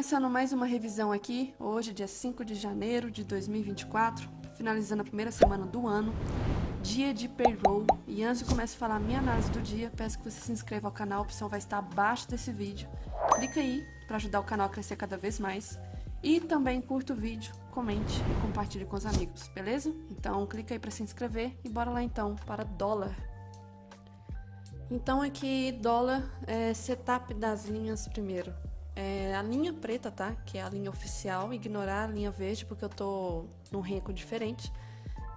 Começando mais uma revisão aqui, hoje dia 5 de janeiro de 2024, finalizando a primeira semana do ano, dia de payroll. E antes de começar a falar a minha análise do dia, peço que você se inscreva ao canal, a opção vai estar abaixo desse vídeo. Clica aí para ajudar o canal a crescer cada vez mais. E também curta o vídeo, comente e compartilhe com os amigos, beleza? Então clica aí para se inscrever e bora lá então para dólar. Então aqui dólar, setup das linhas primeiro. A linha preta, tá? Que é a linha oficial, ignorar a linha verde porque eu tô num renco diferente.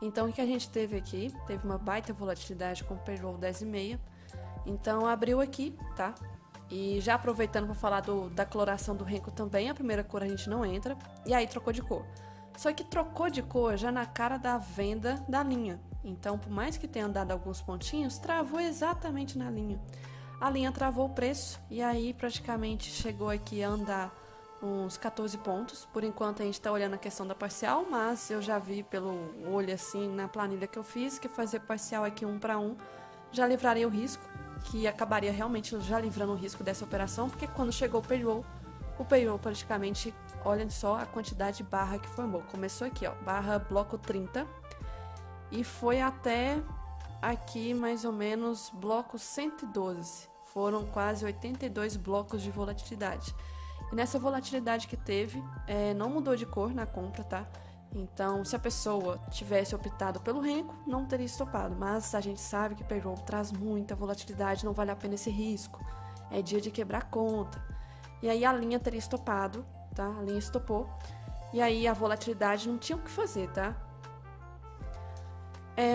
Então o que a gente teve aqui? Teve uma baita volatilidade com o payroll 10,5. Então abriu aqui, tá? E já aproveitando para falar da coloração do renco também, a primeira cor a gente não entra. E aí trocou de cor. Só que trocou de cor já na cara da venda da linha. Então, por mais que tenha andado alguns pontinhos, travou exatamente na linha. A linha travou o preço e aí praticamente chegou aqui a andar uns 14 pontos. Por enquanto a gente está olhando a questão da parcial, mas eu já vi pelo olho assim na planilha que eu fiz que fazer parcial aqui 1 para 1 já livraria o risco, que acabaria realmente já livrando o risco dessa operação, porque quando chegou o payroll praticamente, olhem só a quantidade de barra que formou. Começou aqui, ó, barra bloco 30 e foi até aqui mais ou menos bloco 112. Foram quase 82 blocos de volatilidade. E nessa volatilidade que teve, não mudou de cor na compra, tá? Então, se a pessoa tivesse optado pelo renco, não teria estopado. Mas a gente sabe que payroll traz muita volatilidade, não vale a pena esse risco. É dia de quebrar a conta. E aí a linha teria estopado, tá? A linha estopou. E aí a volatilidade não tinha o que fazer, tá?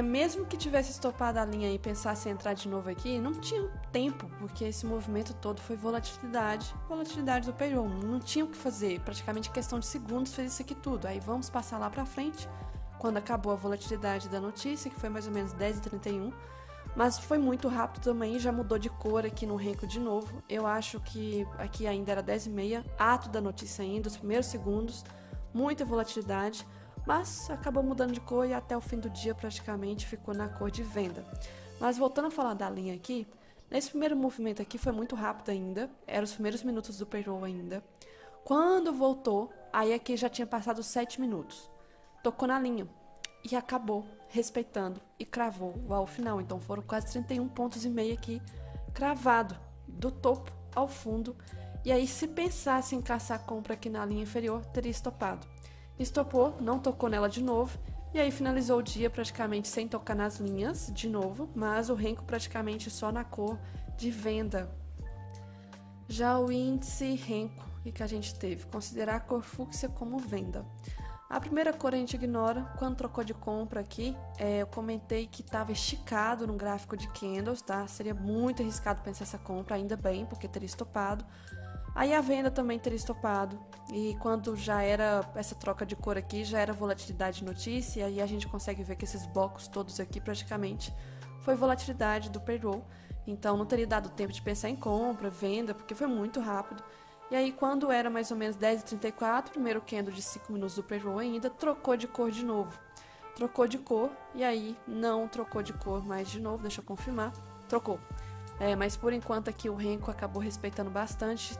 Mesmo que tivesse estopado a linha e pensasse em entrar de novo aqui, não tinha tempo, porque esse movimento todo foi volatilidade do payroll, não tinha o que fazer, praticamente questão de segundos fez isso aqui tudo. Aí vamos passar lá pra frente, quando acabou a volatilidade da notícia, que foi mais ou menos 10h31, mas foi muito rápido também, já mudou de cor aqui no renco de novo. Eu acho que aqui ainda era 10h30, ato da notícia ainda, os primeiros segundos, muita volatilidade, mas acabou mudando de cor e até o fim do dia praticamente ficou na cor de venda. Mas voltando a falar da linha aqui, nesse primeiro movimento aqui foi muito rápido ainda, eram os primeiros minutos do payroll ainda. Quando voltou, aí aqui já tinha passado 7 minutos. Tocou na linha e acabou respeitando e cravou ao final. Então foram quase 31,5 pontos aqui cravado, do topo ao fundo. E aí se pensasse em caçar compra aqui na linha inferior, teria estopado. Estopou, não tocou nela de novo, e aí finalizou o dia praticamente sem tocar nas linhas de novo, mas o renco praticamente só na cor de venda. Já o índice renco, o que a gente teve? Considerar a cor fúcsia como venda. A primeira cor a gente ignora, quando trocou de compra aqui, eu comentei que estava esticado no gráfico de candles, tá? Seria muito arriscado pensar essa compra, ainda bem, porque teria estopado. Aí a venda também teria estopado, e quando já era essa troca de cor aqui, já era volatilidade de notícia, e a gente consegue ver que esses blocos todos aqui praticamente foi volatilidade do payroll, então não teria dado tempo de pensar em compra, venda, porque foi muito rápido. E aí quando era mais ou menos 10h34, primeiro candle de 5 minutos do payroll ainda, trocou de cor de novo. Trocou de cor, e aí não trocou de cor mais de novo, deixa eu confirmar, trocou. Mas por enquanto aqui o renco acabou respeitando bastante,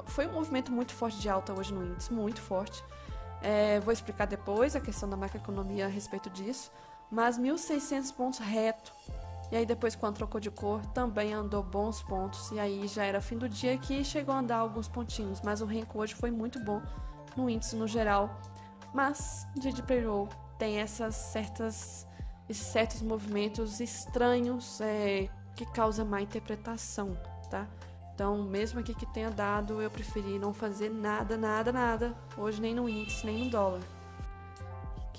foi um movimento muito forte de alta hoje no índice, muito forte. Vou explicar depois a questão da macroeconomia a respeito disso, mas 1.600 pontos reto. E aí depois quando trocou de cor também andou bons pontos, e aí já era fim do dia que chegou a andar alguns pontinhos, mas o renco hoje foi muito bom no índice no geral. Mas dia de payroll tem esses certos movimentos estranhos, que causa má interpretação, tá? Então, mesmo aqui que tenha dado, eu preferi não fazer nada, hoje nem no índice, nem no dólar.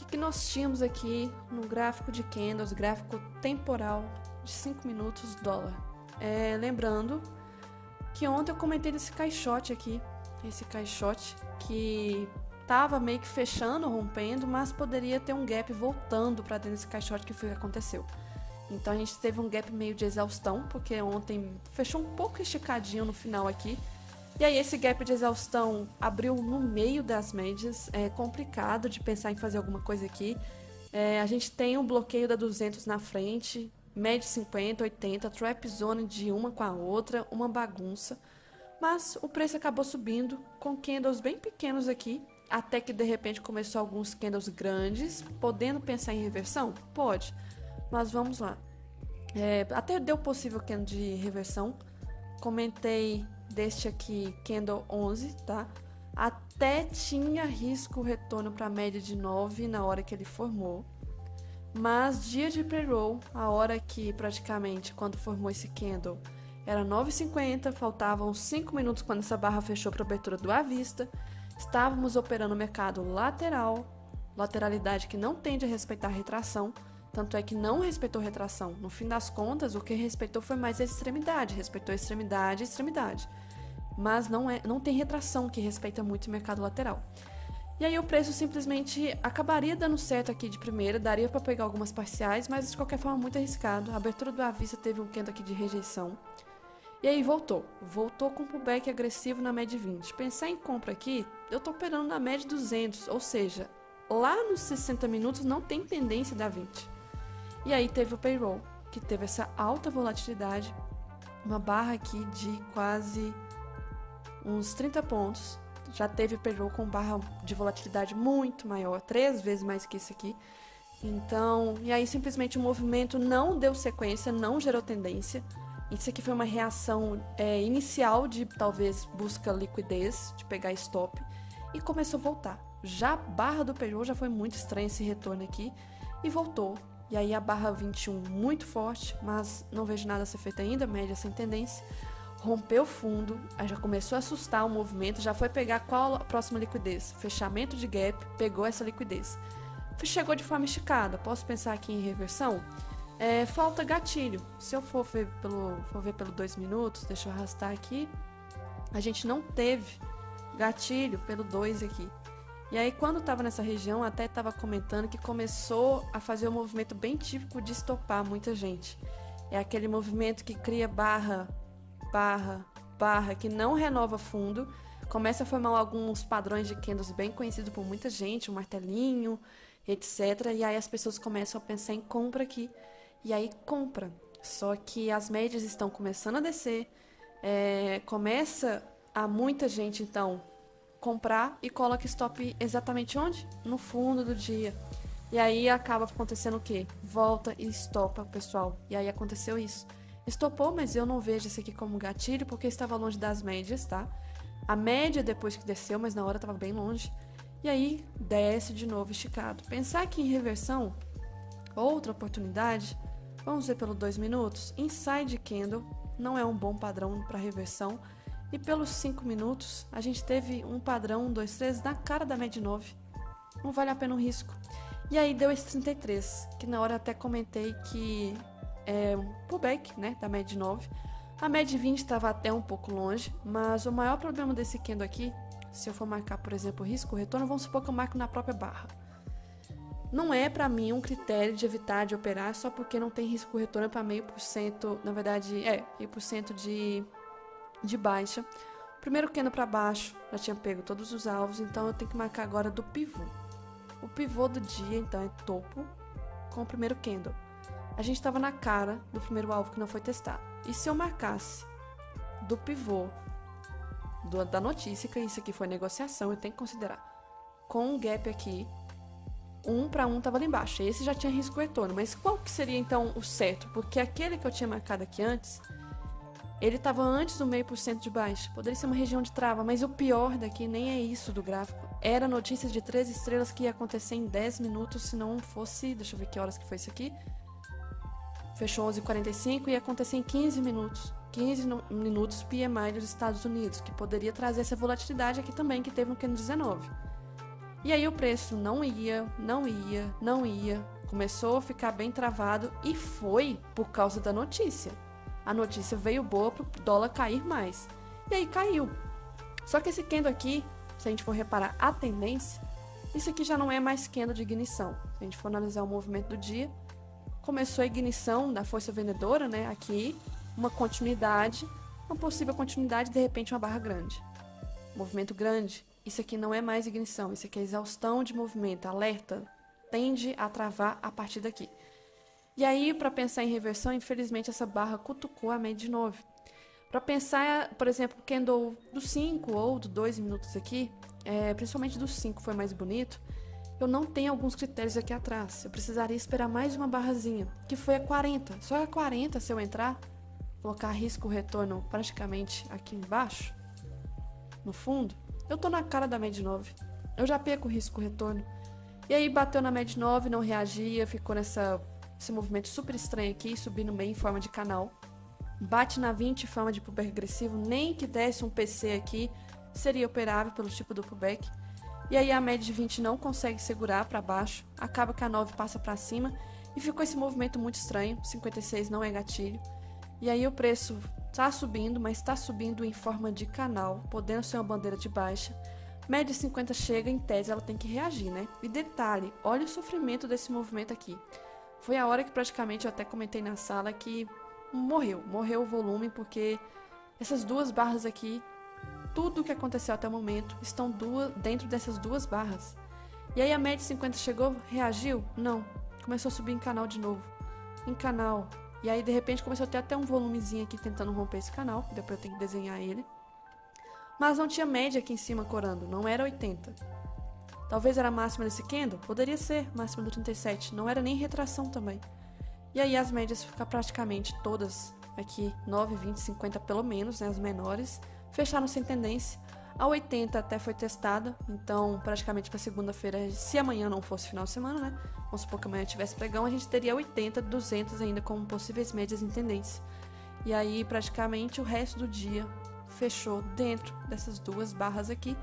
O que nós tínhamos aqui no gráfico de candles, gráfico temporal de 5 minutos dólar? Lembrando que ontem eu comentei desse caixote aqui, esse caixote que tava meio que fechando, rompendo, mas poderia ter um gap voltando para dentro desse caixote, que foi o que aconteceu. Então a gente teve um gap meio de exaustão, porque ontem fechou um pouco esticadinho no final aqui. E aí esse gap de exaustão abriu no meio das médias, é complicado de pensar em fazer alguma coisa aqui. A gente tem um bloqueio da 200 na frente, média 50, 80, trap zone de uma com a outra, uma bagunça. Mas o preço acabou subindo com candles bem pequenos aqui, até que de repente começou alguns candles grandes, podendo pensar em reversão? Pode, mas vamos lá. Até deu possível candle de reversão. Comentei deste aqui, candle 11, tá? Até tinha risco retorno para a média de 9 na hora que ele formou. Mas dia de pre-roll, a hora que praticamente quando formou esse candle era 9h50, faltavam 5 minutos quando essa barra fechou para a abertura do à vista. Estávamos operando o mercado lateral, lateralidade que não tende a respeitar a retração, tanto é que não respeitou retração. No fim das contas, o que respeitou foi mais a extremidade, respeitou a extremidade e extremidade. Mas não tem retração que respeita muito o mercado lateral. E aí o preço simplesmente acabaria dando certo aqui de primeira, daria para pegar algumas parciais, mas de qualquer forma muito arriscado. A abertura do à vista teve um candle aqui de rejeição. E aí voltou com pullback agressivo na média 20. Pensar em compra aqui, eu tô operando na média 200, ou seja, lá nos 60 minutos não tem tendência da 20. E aí teve o payroll, que teve essa alta volatilidade, uma barra aqui de quase uns 30 pontos. Já teve payroll com barra de volatilidade muito maior, 3 vezes mais que isso aqui. Então, e aí simplesmente o movimento não deu sequência, não gerou tendência. Isso aqui foi uma reação inicial de talvez busca liquidez, de pegar stop, e começou a voltar. Já a barra do payroll já foi muito estranha esse retorno aqui, e voltou. E aí a barra 21 muito forte, mas não vejo nada a ser feito ainda, média sem tendência. Rompeu fundo, aí já começou a assustar o movimento, já foi pegar qual a próxima liquidez. Fechamento de gap, pegou essa liquidez. Chegou de forma esticada, posso pensar aqui em reversão? Falta gatilho. Se eu for ver pelo 2 minutos, deixa eu arrastar aqui. A gente não teve gatilho pelo 2 aqui. E aí quando estava nessa região, até estava comentando que começou a fazer um movimento bem típico de estopar muita gente. É aquele movimento que cria barra, que não renova fundo, começa a formar alguns padrões de candles bem conhecidos por muita gente, um martelinho, etc. E aí as pessoas começam a pensar em compra aqui. E aí compra. Só que as médias estão começando a descer, começa a muita gente então comprar e coloca stop exatamente onde? No fundo do dia. E aí acaba acontecendo o quê? Volta e estopa, pessoal. E aí aconteceu isso. Estopou, mas eu não vejo esse aqui como gatilho, porque estava longe das médias, tá? A média depois que desceu, mas na hora estava bem longe. E aí desce de novo esticado. Pensar aqui em reversão, outra oportunidade, vamos ver pelo 2 minutos. Inside candle não é um bom padrão para reversão. E pelos 5 minutos, a gente teve um padrão 1, 2, 3 na cara da média 9. Não vale a pena o risco. E aí deu esse 33, que na hora até comentei que um pullback, né, da média 9. A média 20 estava até um pouco longe, mas o maior problema desse candle aqui, se eu for marcar, por exemplo, risco retorno, vamos supor que eu marco na própria barra. Não é para mim um critério de evitar de operar só porque não tem risco retorno para 0,5%, na verdade, 0,5% de baixa. O primeiro candle para baixo, já tinha pego todos os alvos, então eu tenho que marcar agora do pivô. O pivô do dia, então, é topo com o primeiro candle. A gente estava na cara do primeiro alvo que não foi testado. E se eu marcasse do pivô da notícia, que isso aqui foi negociação, eu tenho que considerar, com um gap aqui, 1 para 1 estava ali embaixo. Esse já tinha risco retorno, mas qual que seria então o certo? Porque aquele que eu tinha marcado aqui antes, ele estava antes do 0,5% de baixa. Poderia ser uma região de trava, mas o pior daqui nem é isso do gráfico. Era notícia de 3 estrelas que ia acontecer em 10 minutos, se não fosse... Deixa eu ver que horas que foi isso aqui. Fechou 11h45 e ia acontecer em 15 minutos. 15 minutos PMI dos Estados Unidos, que poderia trazer essa volatilidade aqui também, que teve no candle 19. E aí o preço não ia. Começou a ficar bem travado e foi por causa da notícia. A notícia veio boa para o dólar cair mais. E aí caiu. Só que esse candle aqui, se a gente for reparar a tendência, isso aqui já não é mais candle de ignição. Se a gente for analisar o movimento do dia, começou a ignição da força vendedora, né? Aqui, uma continuidade, uma possível continuidade, de repente uma barra grande. Movimento grande. Isso aqui não é mais ignição, isso aqui é exaustão de movimento, alerta, tende a travar a partir daqui. E aí, para pensar em reversão, infelizmente essa barra cutucou a média de 9. Para pensar, por exemplo, o candle do 5 ou do 2 minutos aqui, principalmente do 5 foi mais bonito, eu não tenho alguns critérios aqui atrás. Eu precisaria esperar mais uma barrazinha, que foi a 40. Só a 40, se eu entrar, colocar risco retorno praticamente aqui embaixo, no fundo, eu tô na cara da média 9. Eu já perco o risco retorno. E aí bateu na média 9, não reagia, ficou esse movimento super estranho aqui, subindo bem em forma de canal. Bate na 20 em forma de pullback agressivo, nem que desse um PC aqui, seria operável pelo tipo do pullback. E aí a média de 20 não consegue segurar para baixo, acaba que a 9 passa para cima e ficou esse movimento muito estranho, 56 não é gatilho. E aí o preço está subindo, mas está subindo em forma de canal, podendo ser uma bandeira de baixa. Média 50 chega, em tese ela tem que reagir, né? E detalhe, olha o sofrimento desse movimento aqui. Foi a hora que praticamente eu até comentei na sala que morreu o volume, porque essas duas barras aqui, tudo o que aconteceu até o momento, estão dentro dessas duas barras. E aí a média 50 chegou, reagiu? Não. Começou a subir em canal de novo. Em canal. E aí de repente começou a ter até um volumezinho aqui tentando romper esse canal, que depois eu tenho que desenhar ele. Mas não tinha média aqui em cima corando, não era 80. Talvez era a máxima desse candle? Poderia ser, máxima do 37. Não era nem retração também. E aí as médias ficam praticamente todas aqui, 9, 20, 50 pelo menos, né, as menores, fecharam sem tendência. A 80 até foi testada, então praticamente para segunda-feira, se amanhã não fosse final de semana, né, vamos supor que amanhã tivesse pregão, a gente teria 80, 200 ainda como possíveis médias em tendência. E aí praticamente o resto do dia fechou dentro dessas duas barras aqui,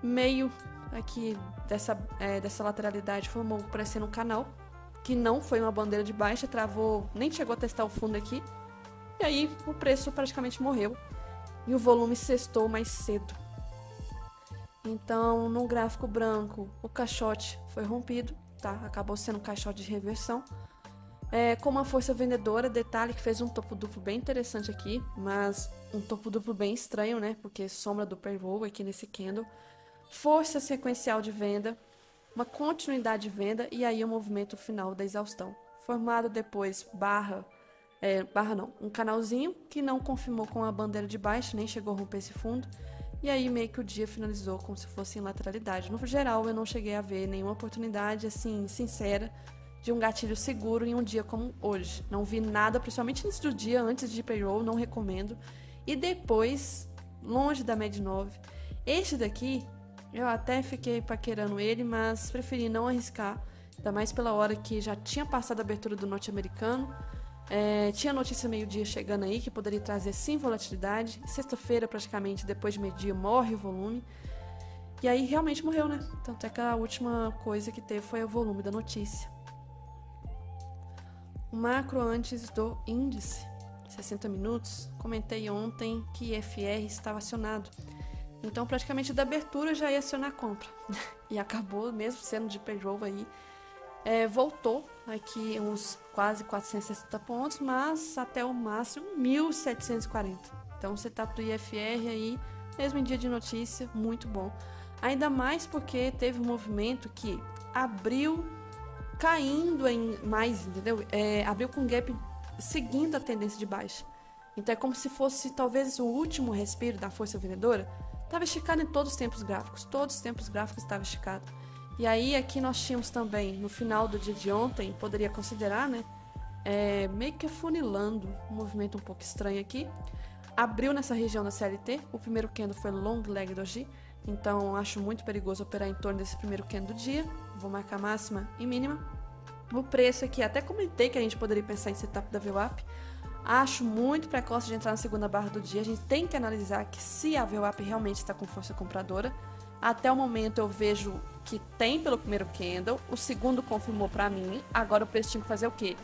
meio aqui dessa lateralidade formou parecendo um canal, que não foi uma bandeira de baixa, travou, nem chegou a testar o fundo aqui. E aí o preço praticamente morreu e o volume cestou mais cedo. Então, no gráfico branco, o caixote foi rompido, tá? Acabou sendo um caixote de reversão. Com uma força vendedora, detalhe que fez um topo duplo bem interessante aqui, mas um topo duplo bem estranho, né? Porque sombra do pivô aqui nesse candle. Força sequencial de venda, uma continuidade de venda e aí o movimento final da exaustão. Formado depois um canalzinho que não confirmou com a bandeira de baixa, nem chegou a romper esse fundo. E aí meio que o dia finalizou como se fosse em lateralidade. No geral, eu não cheguei a ver nenhuma oportunidade assim sincera de um gatilho seguro em um dia como hoje. Não vi nada, principalmente nesse do dia, antes de payroll, não recomendo. E depois, longe da média 9. Este daqui, eu até fiquei paquerando ele, mas preferi não arriscar, ainda mais pela hora que já tinha passado a abertura do norte-americano. Tinha notícia meio-dia chegando aí, que poderia trazer sim volatilidade. Sexta-feira, praticamente, depois de meio-dia, morre o volume. E aí realmente morreu, né? Tanto é que a última coisa que teve foi o volume da notícia. O macro antes do índice, 60 minutos, comentei ontem que FR estava acionado. Então, praticamente da abertura já ia acionar a compra. E acabou, mesmo sendo de payroll aí, voltou aqui uns quase 460 pontos, mas até o máximo 1.740. Então, o setup do IFR aí, mesmo em dia de notícia, muito bom. Ainda mais porque teve um movimento que abriu caindo em mais, entendeu? Abriu com gap seguindo a tendência de baixa. Então, é como se fosse talvez o último respiro da força vendedora. Estava esticado em todos os tempos gráficos estavam esticados. E aí aqui nós tínhamos também, no final do dia de ontem, poderia considerar, né, meio que afunilando, um movimento um pouco estranho aqui. Abriu nessa região da CLT, o primeiro candle foi long leg doji, então acho muito perigoso operar em torno desse primeiro candle do dia. Vou marcar máxima e mínima. O preço aqui, até comentei que a gente poderia pensar em setup da VWAP. Acho muito precoce de entrar na segunda barra do dia. A gente tem que analisar que se a VWAP realmente está com força compradora. Até o momento eu vejo que tem pelo primeiro candle. O segundo confirmou para mim. Agora o preço tinha que fazer o quê?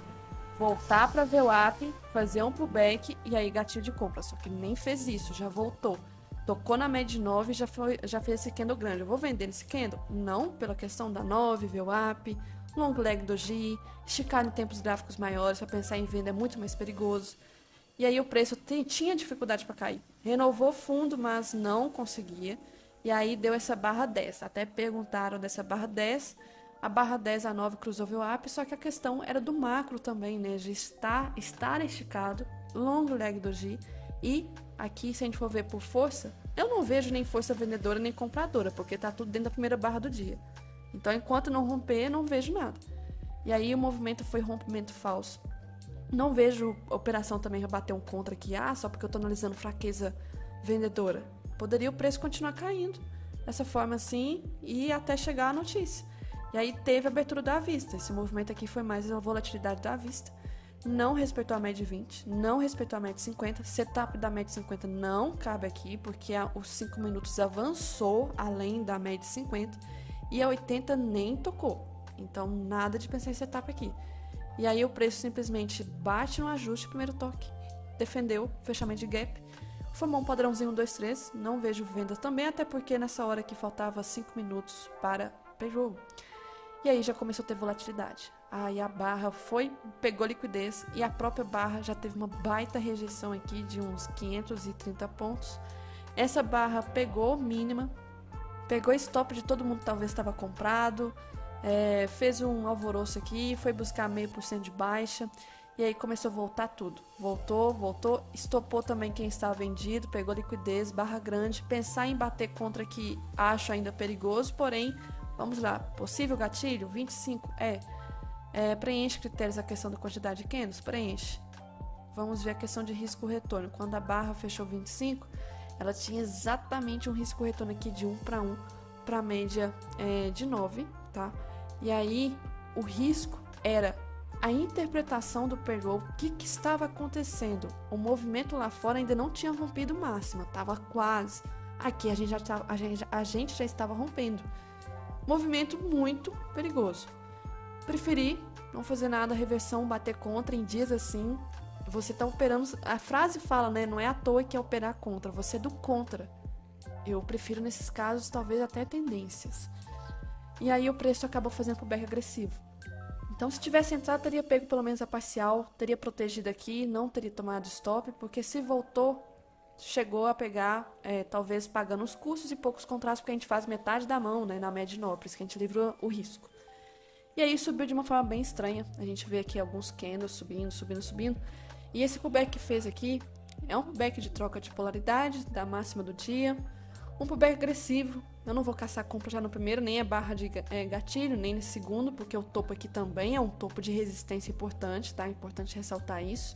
Voltar para a VWAP, fazer um pullback e aí gatilho de compra. Só que nem fez isso, já voltou. Tocou na média 9 e já fez esse candle grande. Eu vou vender nesse candle? Não, pela questão da 9, VWAP, long leg doji, esticar em tempos gráficos maiores para pensar em venda é muito mais perigoso. E aí o preço tinha dificuldade para cair. Renovou fundo, mas não conseguia. E aí deu essa barra 10. Até perguntaram dessa barra 10. A barra 10 a 9 cruzou o VWAP, só que a questão era do macro também, né? De estar esticado, long leg doji, E aqui, se a gente for ver por força, eu não vejo nem força vendedora nem compradora, porque tá tudo dentro da primeira barra do dia. Então, enquanto não romper, não vejo nada. E aí o movimento foi rompimento falso. Não vejo operação também rebater um contra aqui, só porque eu tô analisando fraqueza vendedora. Poderia o preço continuar caindo dessa forma assim e até chegar à notícia. E aí teve a abertura da vista. Esse movimento aqui foi mais a volatilidade da vista. Não respeitou a média de 20, não respeitou a média de 50. Setup da média de 50 não cabe aqui, porque os 5 minutos avançou além da média de 50 e a 80 nem tocou. Então, nada de pensar em setup aqui. E aí o preço simplesmente bate no ajuste, primeiro toque, defendeu, fechamento de gap, formou um padrãozinho 1, 2, 3, não vejo vendas também, até porque nessa hora aqui faltava 5 minutos para pré-jogo. E aí já começou a ter volatilidade. Aí a barra pegou liquidez e a própria barra já teve uma baita rejeição aqui de uns 530 pontos. Essa barra pegou mínima, pegou stop de todo mundo que talvez estava comprado, fez um alvoroço aqui, foi buscar 0,5% de baixa e aí começou a voltar tudo. Voltou, estopou também quem estava vendido, pegou liquidez, barra grande. Pensar em bater contra aqui acho ainda perigoso, porém, vamos lá, possível gatilho, 25, preenche critérios a questão da quantidade de candles, preenche. Vamos ver a questão de risco-retorno. Quando a barra fechou 25, ela tinha exatamente um risco-retorno aqui de 1 para 1 para a média de 9, tá? E aí, o risco era a interpretação do payroll, o que estava acontecendo. O movimento lá fora ainda não tinha rompido máxima, estava quase. Aqui a gente já estava rompendo. Movimento muito perigoso. Preferi não fazer nada, reversão, bater contra em dias assim. Você está operando, a frase fala, né? Não é à toa que é operar contra, você é do contra. Eu prefiro nesses casos talvez até tendências. E aí o preço acabou fazendo pullback agressivo. Então se tivesse entrado, teria pego pelo menos a parcial, teria protegido aqui, não teria tomado stop, porque se voltou, chegou a pegar, talvez pagando os custos e poucos contratos, porque a gente faz metade da mão, né, na média de 9, por isso que a gente livra o risco. E aí subiu de uma forma bem estranha, a gente vê aqui alguns candles subindo, e esse pullback que fez aqui é um pullback de troca de polaridade, da máxima do dia, um pullback agressivo. Eu não vou caçar compra já no primeiro, nem a barra de gatilho, nem no segundo, porque o topo aqui também é um topo de resistência importante, tá? É importante ressaltar isso.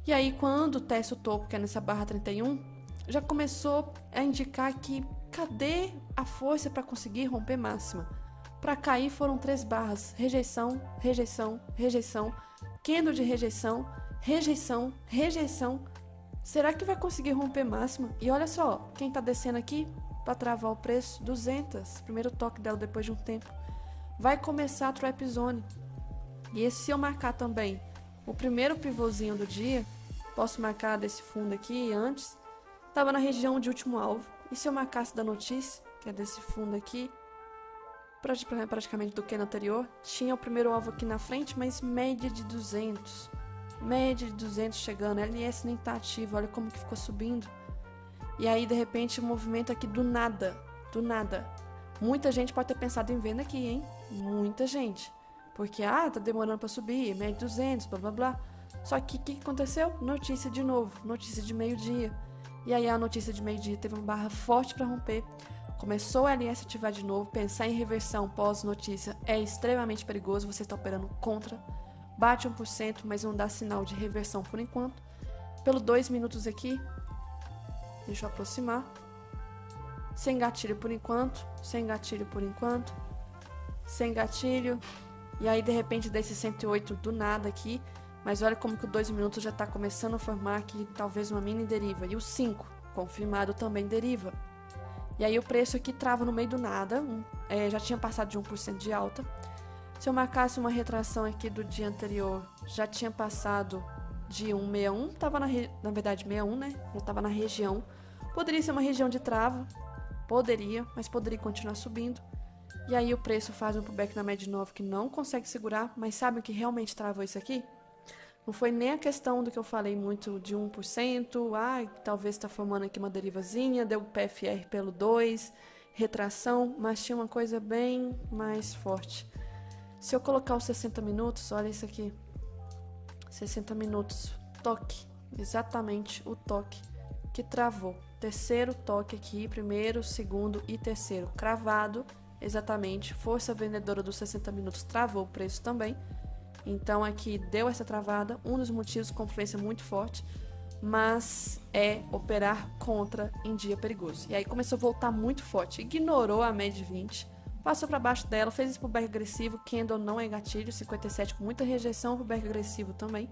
E aí, quando testa o topo, que é nessa barra 31, já começou a indicar que cadê a força para conseguir romper máxima? Para cair foram 3 barras, rejeição, rejeição, rejeição, candle de rejeição, rejeição, rejeição. Será que vai conseguir romper máxima? E olha só, quem tá descendo aqui para travar o preço, 200, primeiro toque dela depois de um tempo. Vai começar a trap zone. E se eu marcar também o primeiro pivôzinho do dia, posso marcar desse fundo aqui antes, estava na região de último alvo. E se eu marcasse da notícia, que é desse fundo aqui, praticamente do que no anterior, tinha o primeiro alvo aqui na frente, mas média de 200. Média de 200 chegando, LS nem tá ativo, olha como que ficou subindo. E aí, de repente, o movimento aqui do nada. Muita gente pode ter pensado em venda aqui, hein? Muita gente. Porque, tá demorando para subir, média de 200, blá, blá, blá. Só que o que aconteceu? Notícia de novo, notícia de meio-dia. E aí, a notícia de meio-dia teve uma barra forte para romper. Começou o LS ativar de novo. Pensar em reversão pós-notícia é extremamente perigoso. Você está operando contra. Bate 1%, mas não dá sinal de reversão por enquanto. Pelo 2 minutos aqui, deixa eu aproximar. Sem gatilho por enquanto, sem gatilho por enquanto, sem gatilho. E aí, de repente, desse 108 do nada aqui. Mas olha como que o 2 minutos já está começando a formar aqui talvez uma mini deriva. E o 5, confirmado, também deriva. E aí o preço aqui trava no meio do nada. Já tinha passado de 1% de alta. Se eu marcasse uma retração aqui do dia anterior, já tinha passado de 161, estava na verdade 61, né? Já estava na região. Poderia ser uma região de trava, mas poderia continuar subindo. E aí o preço faz um pullback na média de 9 que não consegue segurar, mas sabe o que realmente travou isso aqui? Não foi nem a questão do que eu falei muito de 1%, talvez está formando aqui uma derivazinha, deu PFR pelo 2, retração, mas tinha uma coisa bem mais forte. Se eu colocar os 60 minutos, olha isso aqui. 60 minutos, toque. exatamente o toque que travou. Terceiro toque aqui, primeiro, segundo e terceiro cravado, exatamente. Força vendedora dos 60 minutos travou o preço também. Então aqui deu essa travada, um dos motivos com influência muito forte, mas é operar contra em dia perigoso. E aí começou a voltar muito forte, ignorou a média de 20, passou para baixo dela, fez isso pro back agressivo, candle não é gatilho, 57 com muita rejeição pro back agressivo também.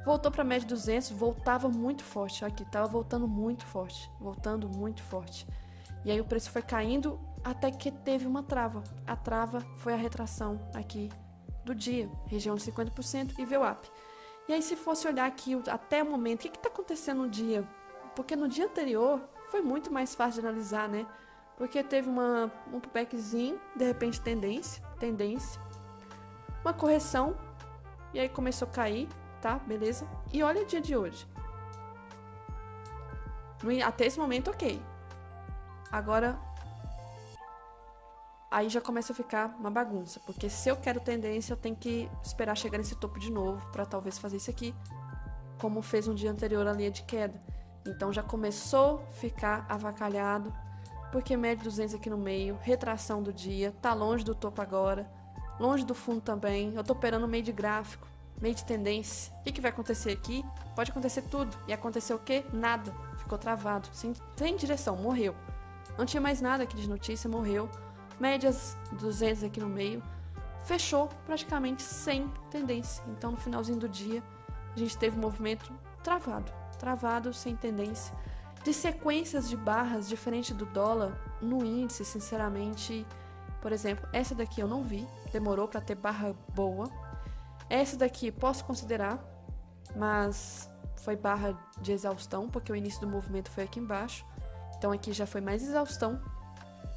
Voltou para a média 200, voltava muito forte, aqui tava voltando muito forte. E aí o preço foi caindo até que teve uma trava. A trava foi a retração aqui do dia, região de 50% e VWAP. E aí se fosse olhar aqui até o momento, o que está acontecendo no dia? Porque no dia anterior foi muito mais fácil de analisar, né? Porque teve um pullbackzinho, de repente tendência, uma correção, e aí começou a cair, tá? Beleza? E olha o dia de hoje. Até esse momento, ok. Agora, aí já começa a ficar uma bagunça, porque se eu quero tendência, eu tenho que esperar chegar nesse topo de novo, para talvez fazer isso aqui, como fez no dia anterior a linha de queda. Então já começou a ficar avacalhado, porque média 200 aqui no meio, retração do dia, tá longe do topo agora, longe do fundo também. Eu tô operando meio de gráfico, meio de tendência. O que vai acontecer aqui? Pode acontecer tudo. E aconteceu o quê? Nada. Ficou travado, sem direção, morreu. Não tinha mais nada aqui de notícia, morreu. Médias 200 aqui no meio, fechou praticamente sem tendência. Então no finalzinho do dia a gente teve um movimento travado, sem tendência, de sequências de barras diferente do dólar no índice. Sinceramente, por exemplo, essa daqui eu não vi, demorou para ter barra boa. Essa daqui posso considerar, mas foi barra de exaustão, porque o início do movimento foi aqui embaixo, então aqui já foi mais exaustão.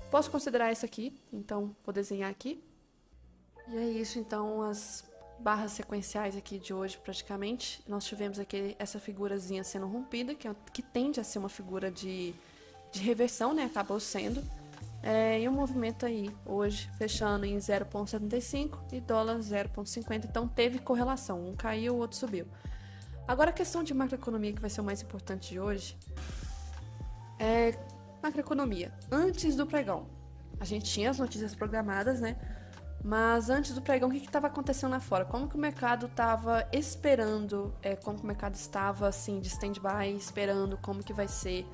Posso considerar essa aqui, então vou desenhar aqui. E é isso, então, as barras sequenciais aqui de hoje praticamente. Nós tivemos aqui essa figurazinha sendo rompida, que tende a ser uma figura de reversão, né? Acabou sendo. E um movimento aí hoje fechando em 0,75 e dólar 0,50. Então teve correlação, um caiu, o outro subiu. Agora a questão de macroeconomia, que vai ser o mais importante de hoje, é macroeconomia. Antes do pregão, a gente tinha as notícias programadas, né? Mas antes do pregão, o que estava acontecendo lá fora? Como que o mercado estava esperando, como que o mercado estava assim de stand-by, esperando como que vai ser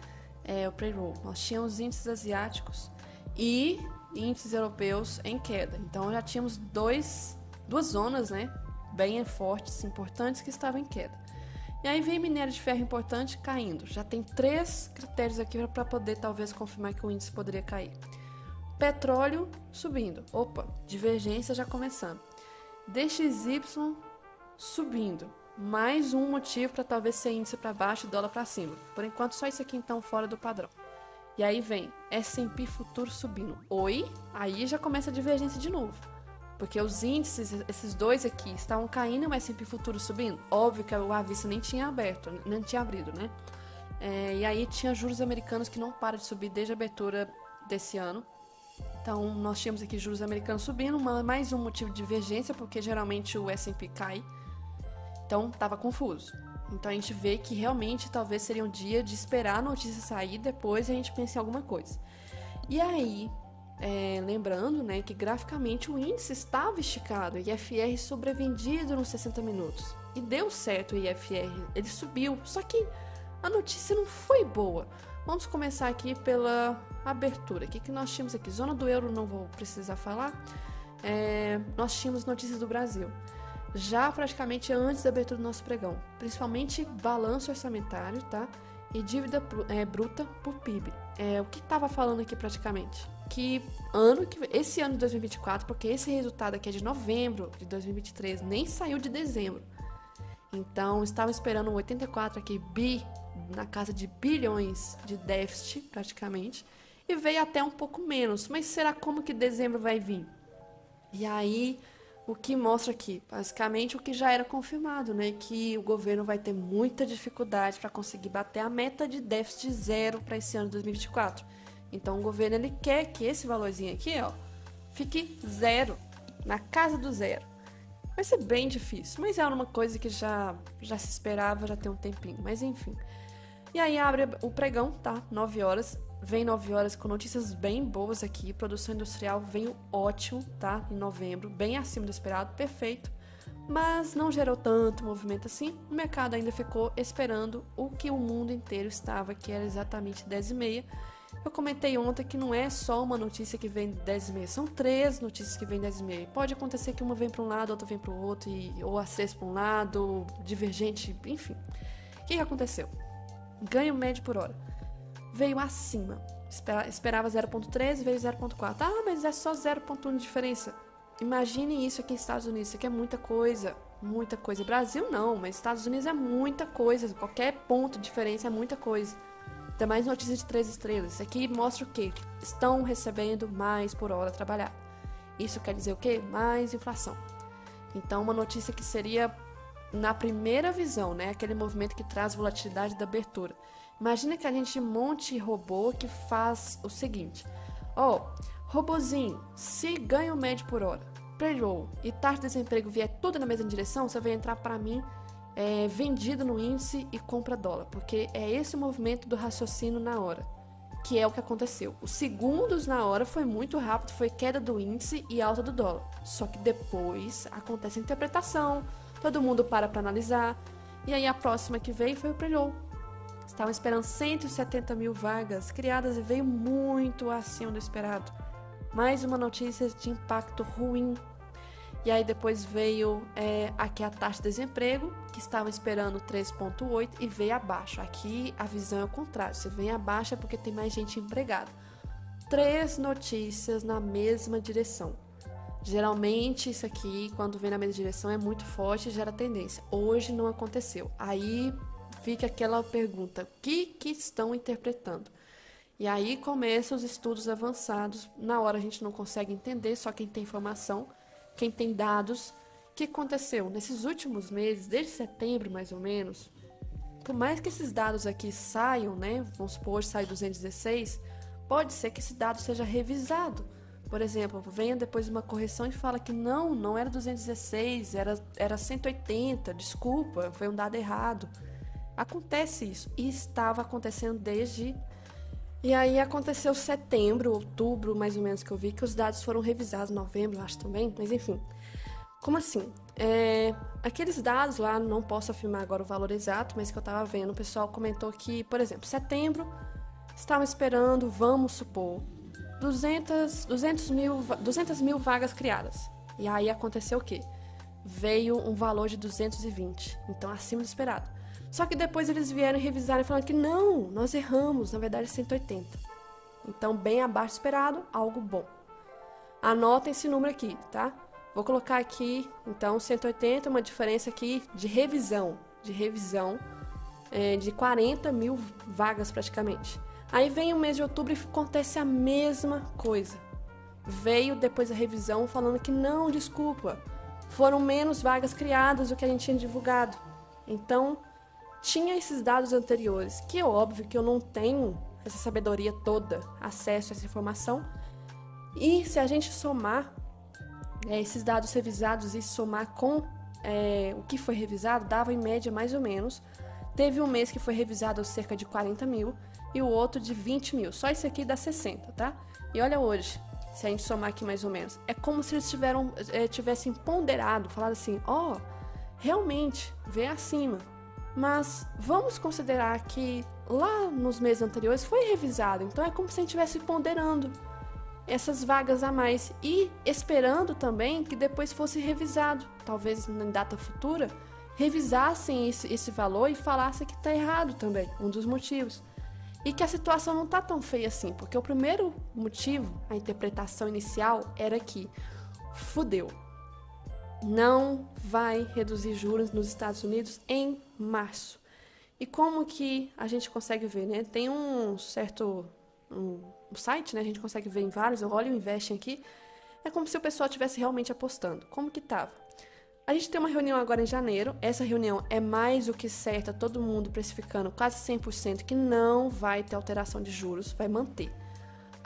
o payroll. Nós tínhamos índices asiáticos e índices europeus em queda. Então já tínhamos duas zonas, né, bem fortes, importantes, que estavam em queda. E aí vem minério de ferro importante caindo. Já tem 3 critérios aqui para poder talvez confirmar que o índice poderia cair. Petróleo subindo. Opa, divergência já começando. DXY subindo. Mais um motivo para talvez ser índice para baixo e dólar para cima. Por enquanto, só isso aqui então fora do padrão. E aí vem S&P futuro subindo. Oi? Aí já começa a divergência de novo. Porque os índices, esses dois aqui, estavam caindo e o S&P futuro subindo. Óbvio que o aviso nem tinha abrido, né? E aí tinha juros americanos que não param de subir desde a abertura desse ano. Então, nós tínhamos aqui juros americanos subindo, mais um motivo de divergência, porque geralmente o S&P cai. Então, estava confuso. Então, a gente vê que realmente talvez seria um dia de esperar a notícia sair, depois a gente pensa em alguma coisa. E aí, lembrando, né, que graficamente o índice estava esticado, IFR sobrevendido nos 60 minutos. E deu certo o IFR, ele subiu, só que a notícia não foi boa. Vamos começar aqui pela abertura. O que nós tínhamos aqui? Zona do euro, não vou precisar falar. Nós tínhamos notícias do Brasil. Já praticamente antes da abertura do nosso pregão. Principalmente balanço orçamentário, tá? E dívida bruta por PIB. O que estava falando aqui praticamente? Que esse ano de 2024, porque esse resultado aqui é de novembro de 2023, nem saiu de dezembro. Então, estavam esperando 84 aqui, na casa de bilhões de déficit, praticamente, e veio até um pouco menos. Mas será como que dezembro vai vir? E aí, o que mostra aqui? Basicamente, o que já era confirmado, né? Que o governo vai ter muita dificuldade para conseguir bater a meta de déficit zero para esse ano de 2024. Então, o governo ele quer que esse valorzinho aqui, ó, fique zero, na casa do zero. Vai ser bem difícil, mas é uma coisa que já se esperava, já tem um tempinho, mas enfim. E aí abre o pregão, tá? 9 horas. Vem 9 horas com notícias bem boas aqui. Produção industrial veio ótimo, tá? Em novembro, bem acima do esperado, perfeito. Mas não gerou tanto movimento assim. O mercado ainda ficou esperando o que o mundo inteiro estava, que era exatamente 10h30. Eu comentei ontem que não é só uma notícia que vem 10h30, são 3 notícias que vem 10h30. Pode acontecer que uma vem para um lado, outra vem para o outro, ou as 3 para um lado, divergente, enfim. O que aconteceu? Ganho médio por hora. Veio acima. Esperava 0,13, veio 0,4. Ah, mas é só 0,1 de diferença. Imagine isso aqui nos Estados Unidos. Isso aqui é muita coisa. Muita coisa. Brasil não, mas Estados Unidos é muita coisa. Qualquer ponto de diferença é muita coisa. Tem mais notícias de 3 estrelas. Isso aqui mostra o quê? Estão recebendo mais por hora trabalhada. Isso quer dizer o quê? Mais inflação. Então, uma notícia que seria, na primeira visão, né? Aquele movimento que traz volatilidade da abertura. Imagina que a gente monte robô que faz o seguinte. Robozinho, se ganho médio por hora, payroll e taxa de desemprego vier tudo na mesma direção, você vai entrar para mim vendido no índice e compra dólar, porque é esse o movimento do raciocínio na hora, que é o que aconteceu. Os segundos na hora foi muito rápido, foi queda do índice e alta do dólar. Só que depois acontece a interpretação, todo mundo para analisar, e aí a próxima que veio foi o payroll. Estavam esperando 170 mil vagas criadas e veio muito acima do esperado. Mais uma notícia de impacto ruim. E aí depois veio aqui a taxa de desemprego, que estavam esperando 3,8 e veio abaixo. Aqui a visão é o contrário, se vem abaixo é porque tem mais gente empregada. 3 notícias na mesma direção. Geralmente isso aqui, quando vem na mesma direção, é muito forte e gera tendência. Hoje não aconteceu. Aí fica aquela pergunta, o que estão interpretando? E aí começam os estudos avançados. Na hora a gente não consegue entender, só quem tem informação, quem tem dados. O que aconteceu? Nesses últimos meses, desde setembro mais ou menos, por mais que esses dados aqui saiam, né? Vamos supor, hoje sai 216, pode ser que esse dado seja revisado. Por exemplo, venha depois uma correção e fala que não era 216, era 180, desculpa, foi um dado errado. Acontece isso, e estava acontecendo desde... E aí aconteceu setembro, outubro, mais ou menos, que eu vi que os dados foram revisados, novembro, acho também, mas enfim. Como assim? Aqueles dados lá, não posso afirmar agora o valor exato, mas que eu estava vendo, o pessoal comentou que, por exemplo, setembro, estavam esperando, vamos supor, 200 mil vagas criadas. E aí aconteceu o quê? Veio um valor de 220, então acima do esperado. Só que depois eles vieram revisar e falaram que não, nós erramos, na verdade é 180. Então, bem abaixo do esperado, algo bom. Anotem esse número aqui, tá? Vou colocar aqui, então, 180, uma diferença aqui de revisão de 40 mil vagas praticamente. Aí vem o mês de outubro e acontece a mesma coisa. Veio depois a revisão falando que não, desculpa, foram menos vagas criadas do que a gente tinha divulgado. Então, tinha esses dados anteriores, que é óbvio que eu não tenho essa sabedoria toda, acesso a essa informação. E se a gente somar esses dados revisados e somar com o que foi revisado, dava em média mais ou menos. Teve um mês que foi revisado cerca de 40 mil e o outro de 20 mil. Só isso aqui dá 60, tá? E olha hoje, se a gente somar aqui mais ou menos, é como se eles tivessem ponderado, falado assim, realmente, vem acima. Mas vamos considerar que lá nos meses anteriores foi revisado. Então é como se a gente estivesse ponderando essas vagas a mais e esperando também que depois fosse revisado. Talvez em data futura revisassem esse valor e falassem que está errado também, um dos motivos. E que a situação não está tão feia assim, porque o primeiro motivo, a interpretação inicial, era que fudeu. Não vai reduzir juros nos Estados Unidos em março. E como que a gente consegue ver, né? Tem um certo um site, né? A gente consegue ver em vários, eu olho o Investing aqui, é como se o pessoal estivesse realmente apostando. Como que tava? A gente tem uma reunião agora em janeiro, essa reunião é mais do que certa, todo mundo precificando quase 100% que não vai ter alteração de juros, vai manter.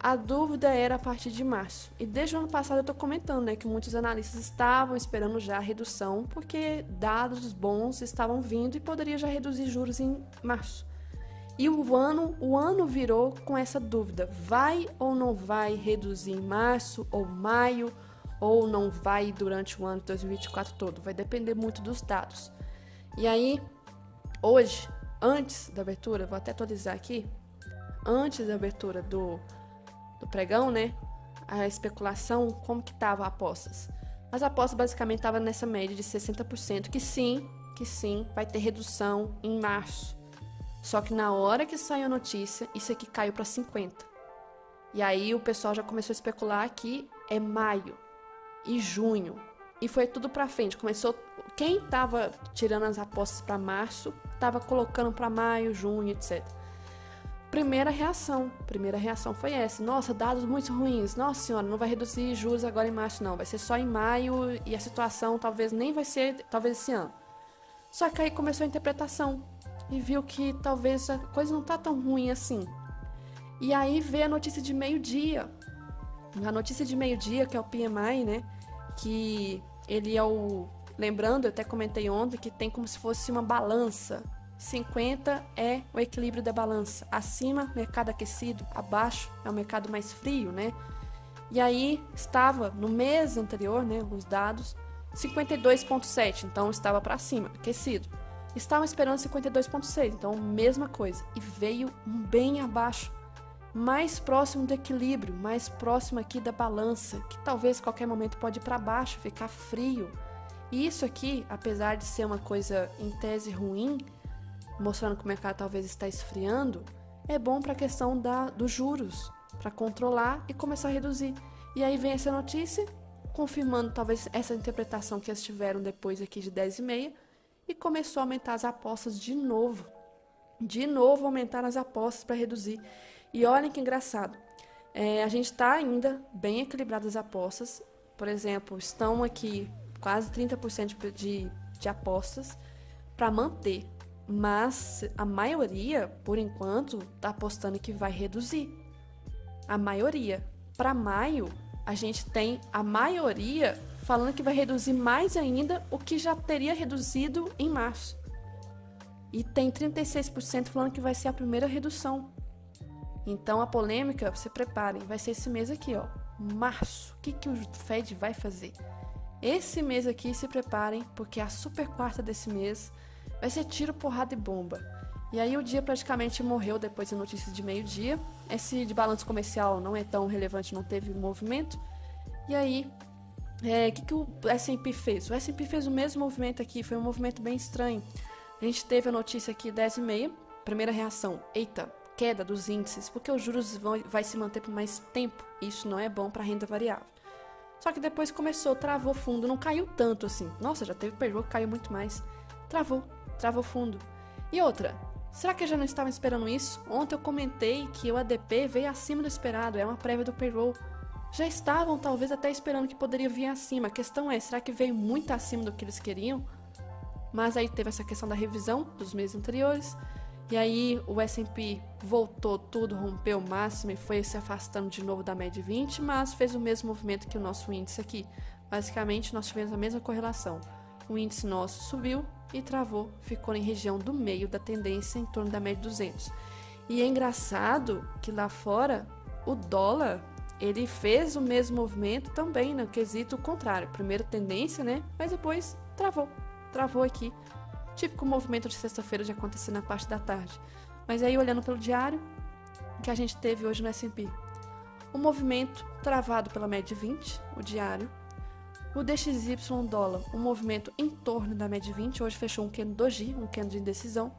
a dúvida era a partir de março. E desde o ano passado eu estou comentando, né, que muitos analistas estavam esperando já a redução, porque dados bons estavam vindo e poderia já reduzir juros em março. E o ano virou com essa dúvida: vai ou não vai reduzir em março ou maio, ou não vai durante o ano de 2024 todo? Vai depender muito dos dados. E aí, hoje, antes da abertura, vou até atualizar aqui, antes da abertura do pregão, né, a especulação, como que tava as apostas? As apostas basicamente estavam nessa média de 60%, que sim, vai ter redução em março. Só que na hora que saiu a notícia, isso aqui caiu para 50%. E aí o pessoal já começou a especular que é maio e junho. E foi tudo para frente. Começou, quem estava tirando as apostas para março, estava colocando para maio, junho, etc. Primeira reação foi essa: nossa, dados muito ruins, nossa senhora, não vai reduzir juros agora em março não, vai ser só em maio e a situação talvez nem vai ser, talvez esse ano. Só que aí começou a interpretação e viu que talvez a coisa não tá tão ruim assim. E aí veio a notícia de meio-dia. A notícia de meio-dia, que é o PMI, né, que ele é o... Lembrando, eu até comentei ontem que tem como se fosse uma balança. 50 é o equilíbrio da balança. Acima, mercado aquecido. Abaixo é o mercado mais frio, né? E aí estava, no mês anterior, né, os dados, 52,7. Então estava para cima, aquecido. Estavam esperando 52,6. Então, mesma coisa. E veio bem abaixo. Mais próximo do equilíbrio. Mais próximo aqui da balança. Que talvez a qualquer momento pode ir para baixo, ficar frio. E isso aqui, apesar de ser uma coisa em tese ruim, mostrando que o mercado talvez está esfriando, é bom para a questão dos juros, para controlar e começar a reduzir. E aí vem essa notícia, confirmando talvez essa interpretação que eles tiveram depois aqui de 10,5, e começou a aumentar as apostas de novo. De novo aumentaram as apostas para reduzir. E olhem que engraçado, a gente está ainda bem equilibrado as apostas. Por exemplo, estão aqui quase 30% de apostas para manter. Mas a maioria, por enquanto, está apostando que vai reduzir. A maioria. Para maio, a gente tem a maioria falando que vai reduzir mais ainda o que já teria reduzido em março. E tem 36% falando que vai ser a primeira redução. Então a polêmica, se preparem, vai ser esse mês aqui, ó, março. O que o Fed vai fazer? Esse mês aqui, se preparem, porque a super quarta desse mês vai ser tiro, porrada e bomba. E aí o dia praticamente morreu depois da notícia de meio-dia. Esse de balanço comercial não é tão relevante, não teve movimento. E aí, o que o S&P fez? O S&P fez o mesmo movimento aqui, foi um movimento bem estranho. A gente teve a notícia aqui 10,5, primeira reação: eita, queda dos índices, porque os juros vai se manter por mais tempo. Isso não é bom para renda variável. Só que depois começou, travou fundo, não caiu tanto assim. Nossa, já teve payroll que caiu muito mais. Travou fundo. E outra, será que eu já não estava esperando isso? Ontem eu comentei que o ADP veio acima do esperado, é uma prévia do payroll. Já estavam talvez até esperando que poderia vir acima. A questão é, será que veio muito acima do que eles queriam? Mas aí teve essa questão da revisão dos meses anteriores. E aí o S&P voltou tudo, rompeu o máximo e foi se afastando de novo da média 20, mas fez o mesmo movimento que o nosso índice aqui. Basicamente, nós tivemos a mesma correlação. O índice nosso subiu e travou, ficou em região do meio da tendência, em torno da média 200. E é engraçado que lá fora, o dólar, ele fez o mesmo movimento também, no quesito contrário. Primeiro tendência, né? Mas depois travou aqui. Típico movimento de sexta-feira de acontecer na parte da tarde. Mas aí, olhando pelo diário, que a gente teve hoje no S&P, o movimento travado pela média 20, o diário. O DXY dólar, um movimento em torno da média 20, hoje fechou um candle doji, um candle de indecisão.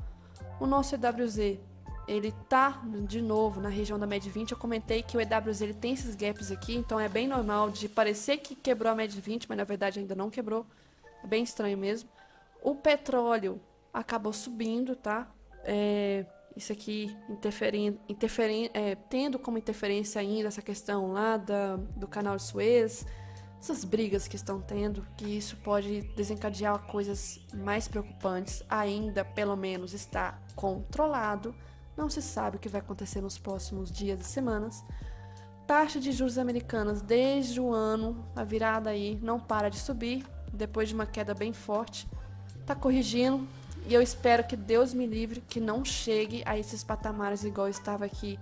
O nosso EWZ, ele tá de novo na região da média 20. Eu comentei que o EWZ ele tem esses gaps aqui, então é bem normal de parecer que quebrou a média 20, mas na verdade ainda não quebrou. É bem estranho mesmo. O petróleo acabou subindo, tá? Isso aqui tendo como interferência ainda essa questão lá do canal de Suez, essas brigas que estão tendo, que isso pode desencadear coisas mais preocupantes. Ainda, pelo menos, está controlado. Não se sabe o que vai acontecer nos próximos dias e semanas. taxa de juros americanas desde o ano, a virada aí, não para de subir, depois de uma queda bem forte. Tá corrigindo e eu espero que Deus me livre que não chegue a esses patamares igual estava aqui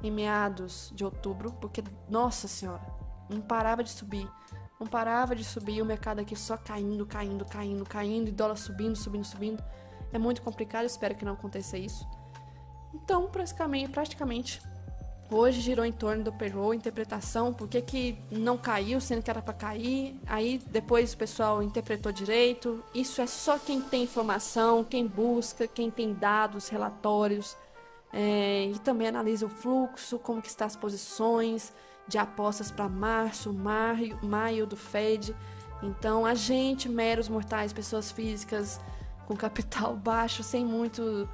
em meados de outubro, porque, nossa senhora, não parava de subir. Não parava de subir, o mercado aqui só caindo, e dólar subindo. É muito complicado, espero que não aconteça isso. Então, praticamente, hoje girou em torno do payroll, interpretação, por que não caiu, sendo que era para cair. Aí depois o pessoal interpretou direito. Isso é só quem tem informação, quem busca, quem tem dados, relatórios, e também analisa o fluxo, como que está as posições de apostas para março, maio do Fed. Então, a gente, meros mortais, pessoas físicas com capital baixo, sem muito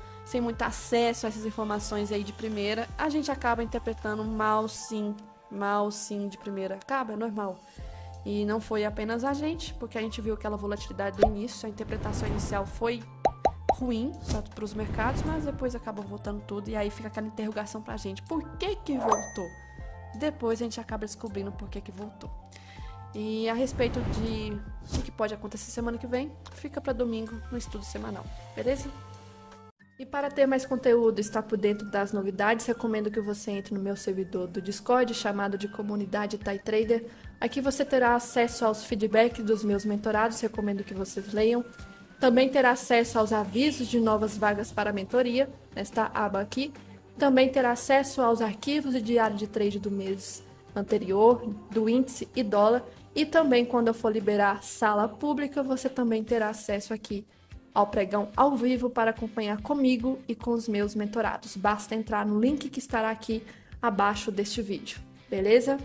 acesso a essas informações aí de primeira, a gente acaba interpretando mal sim de primeira. Acaba, é normal. E não foi apenas a gente, porque a gente viu aquela volatilidade do início, a interpretação inicial foi ruim para os mercados, mas depois acaba voltando tudo e aí fica aquela interrogação pra gente. Por que voltou? Depois a gente acaba descobrindo por que voltou. E a respeito de o que pode acontecer semana que vem, fica para domingo no estudo semanal, beleza? E para ter mais conteúdo e estar por dentro das novidades, recomendo que você entre no meu servidor do Discord, chamado de Comunidade TAI Trader. Aqui você terá acesso aos feedbacks dos meus mentorados, recomendo que vocês leiam. Também terá acesso aos avisos de novas vagas para a mentoria, nesta aba aqui. Também terá acesso aos arquivos de diário de trade do mês anterior, do índice e dólar. E também, quando eu for liberar sala pública, você também terá acesso aqui ao pregão ao vivo para acompanhar comigo e com os meus mentorados. Basta entrar no link que estará aqui abaixo deste vídeo, beleza?